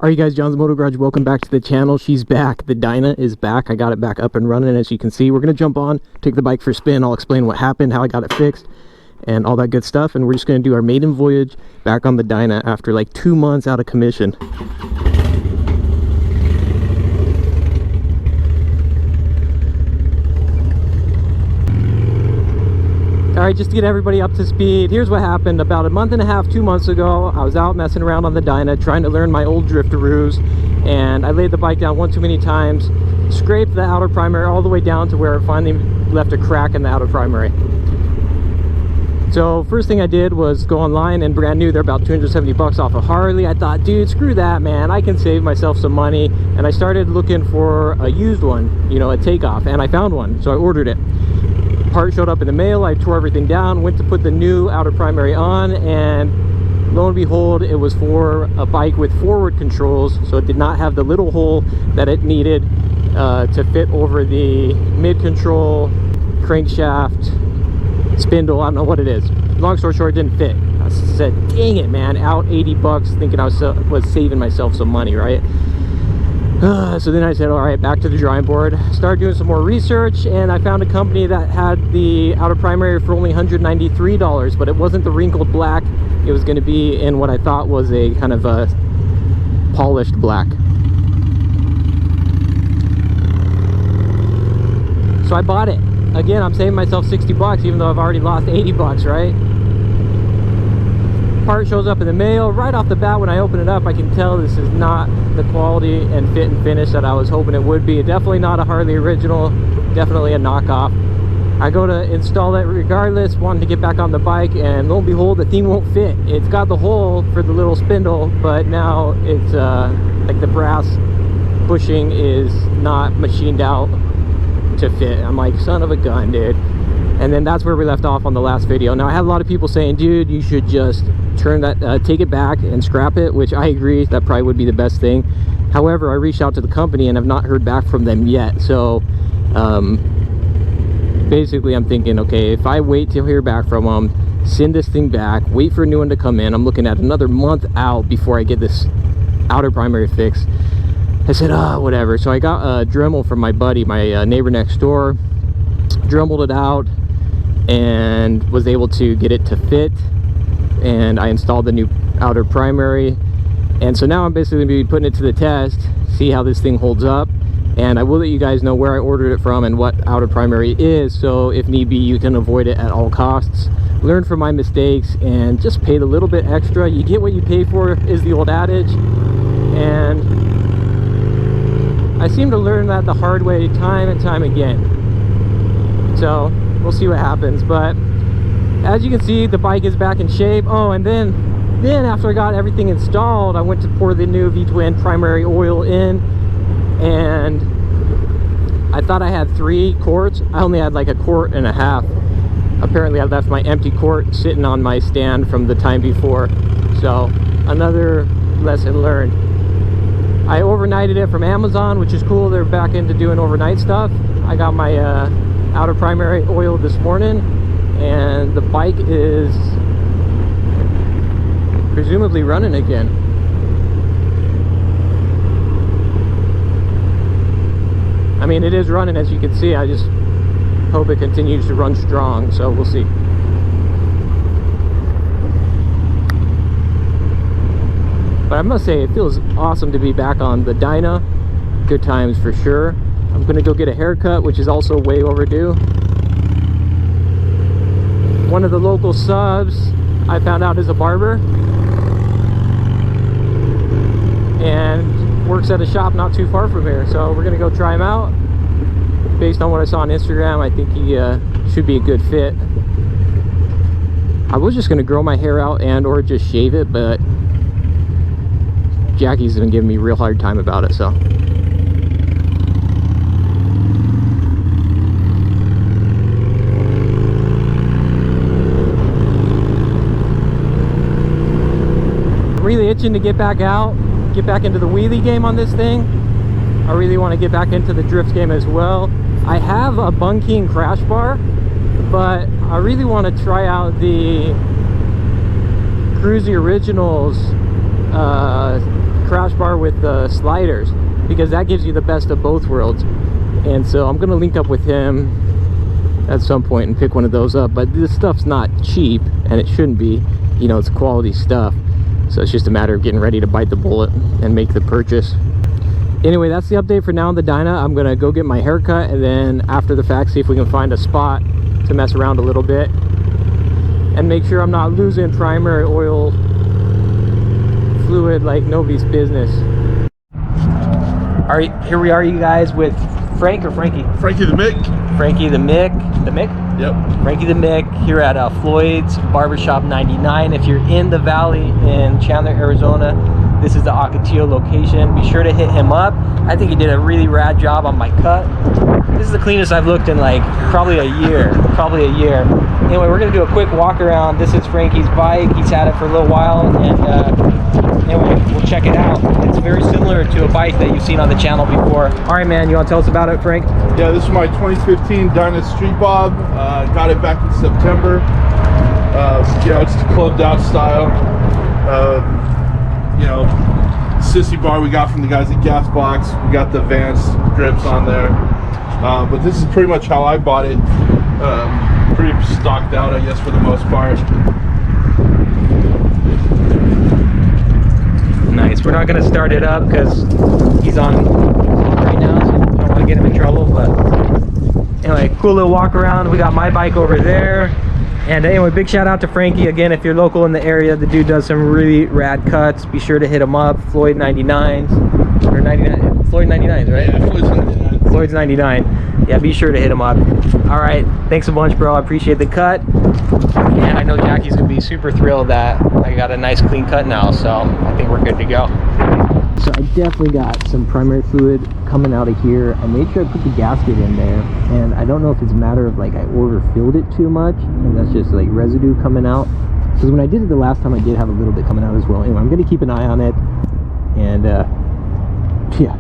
All right, you guys, John's Moto Garage, welcome back to the channel. She's back. The Dyna is back. I got it back up and running. As you can see, we're going to jump on, take the bike for a spin. I'll explain what happened, how I got it fixed, and all that good stuff. And we're just going to do our maiden voyage back on the Dyna after like 2 months out of commission. Alright, just to get everybody up to speed, here's what happened. About a month and a half, 2 months ago, I was out messing around on the Dyna, trying to learn my old drifteroos, and I laid the bike down one too many times, scraped the outer primary all the way down to where it finally left a crack in the outer primary. So first thing I did was go online, and brand new, they're about 270 bucks off of Harley. I thought, dude, screw that, man, I can save myself some money. And I started looking for a used one, you know, a takeoff, and I found one, so I ordered it. Part showed up in the mail. I tore everything down, went to put the new outer primary on, and lo and behold, it was for a bike with forward controls, so it did not have the little hole that it needed to fit over the mid control, crankshaft, spindle. I don't know what it is. Long story short, it didn't fit. I said, dang it, man, out 80 bucks thinking I was saving myself some money, right? So then I said, all right, back to the drawing board. Started doing some more research, and I found a company that had the outer primary for only $193, but it wasn't the wrinkled black. It was going to be in what I thought was a kind of a polished black. So I bought it. Again, I'm saving myself 60 bucks, even though I've already lost 80 bucks, right? Part shows up in the mail. Right off the bat, when I open it up, I can tell this is not the quality and fit and finish that I was hoping it would be. Definitely not a Harley original, definitely a knockoff. I go to install it regardless, wanting to get back on the bike, and lo and behold, the thing won't fit. It's got the hole for the little spindle, but now it's like the brass bushing is not machined out to fit. I'm like, son of a gun, dude. And then that's where we left off on the last video. Now I have a lot of people saying, dude, you should just turn that, take it back and scrap it, which I agree, that probably would be the best thing. However, I reached out to the company and have not heard back from them yet. So basically I'm thinking, okay, if I wait to hear back from them, send this thing back, wait for a new one to come in, I'm looking at another month out before I get this outer primary fixed. I said, whatever. So I got a Dremel from my buddy, my neighbor next door, dremeled it out, and was able to get it to fit, and I installed the new outer primary. And so now I'm basically going to be putting it to the test, see how this thing holds up, and I will let you guys know where I ordered it from and what outer primary is, so if need be you can avoid it at all costs. Learn from my mistakes and just pay a little bit extra. You get what you pay for is the old adage, and I seem to learn that the hard way time and time again. So we'll see what happens. But as you can see, the bike is back in shape. Oh, and then after I got everything installed, I went to pour the new V-twin primary oil in, and I thought I had 3 quarts. I only had like 1.5 quarts. Apparently I left my empty quart sitting on my stand from the time before. So another lesson learned. I overnighted it from Amazon, which is cool. They're back into doing overnight stuff. I got my outer primary oil this morning, and the bike is presumably running again. I mean, it is running, as you can see. I just hope it continues to run strong, so we'll see. But I must say, it feels awesome to be back on the Dyna. Good times for sure. I'm gonna go get a haircut, which is also way overdue. One of the local subs I found out is a barber, and works at a shop not too far from here. So we're gonna go try him out. Based on what I saw on Instagram, I think he should be a good fit. I was just gonna grow my hair out and or just shave it, but Jackie's been giving me a real hard time about it, so. I'm really itching to get back out, get back into the wheelie game on this thing. I really want to get back into the drift game as well. I have a Bun King crash bar, but I really want to try out the Cruzy Originals crash bar with the sliders, because that gives you the best of both worlds. And so I'm gonna link up with him at some point and pick one of those up. But this stuff's not cheap, and it shouldn't be. You know, it's quality stuff, so it's just a matter of getting ready to bite the bullet and make the purchase. Anyway, that's the update for now on the Dyna. I'm gonna go get my haircut, and then after the fact, see if we can find a spot to mess around a little bit and make sure I'm not losing primary oil fluid like nobody's business. All right, here we are, you guys, with Frank or Frankie? Frankie the Mick. Frankie the Mick. The Mick? Yep. Frankie the Mick here at Floyd's Barbershop 99. If you're in the valley in Chandler, Arizona, this is the Ocotillo location. Be sure to hit him up. I think he did a really rad job on my cut. This is the cleanest I've looked in like probably a year. Anyway, we're gonna do a quick walk around. This is Frankie's bike. He's had it for a little while, and anyway, we'll check it out. It's very similar to a bike that you've seen on the channel before. All right, man, you want to tell us about it, Frank? Yeah, this is my 2015 Dyna Street Bob. Got it back in September. You know, it's the clubbed out style. You know, sissy bar we got from the guys at Gasbox. We got the Vance grips on there. But this is pretty much how I bought it. Pretty stocked out, I guess, for the most part. Nice. We're not going to start it up because he's on right now, so I don't want to get him in trouble. But anyway, cool little walk around. We got my bike over there. And anyway, big shout out to Frankie. Again, if you're local in the area, the dude does some really rad cuts. Be sure to hit him up. Floyd 99s. Or 99. Floyd 99s, right? Yeah, Floyd's 99. Floyd's 99. Yeah, be sure to hit him up. All right. Thanks a bunch, bro. I appreciate the cut. And I know Jackie's going to be super thrilled that I got a nice clean cut now. So I think we're good to go. So I definitely got some primary fluid coming out of here. I made sure I put the gasket in there, and I don't know if it's a matter of like I overfilled it too much and that's just like residue coming out, because when I did it the last time I did have a little bit coming out as well. Anyway, I'm gonna keep an eye on it, and yeah,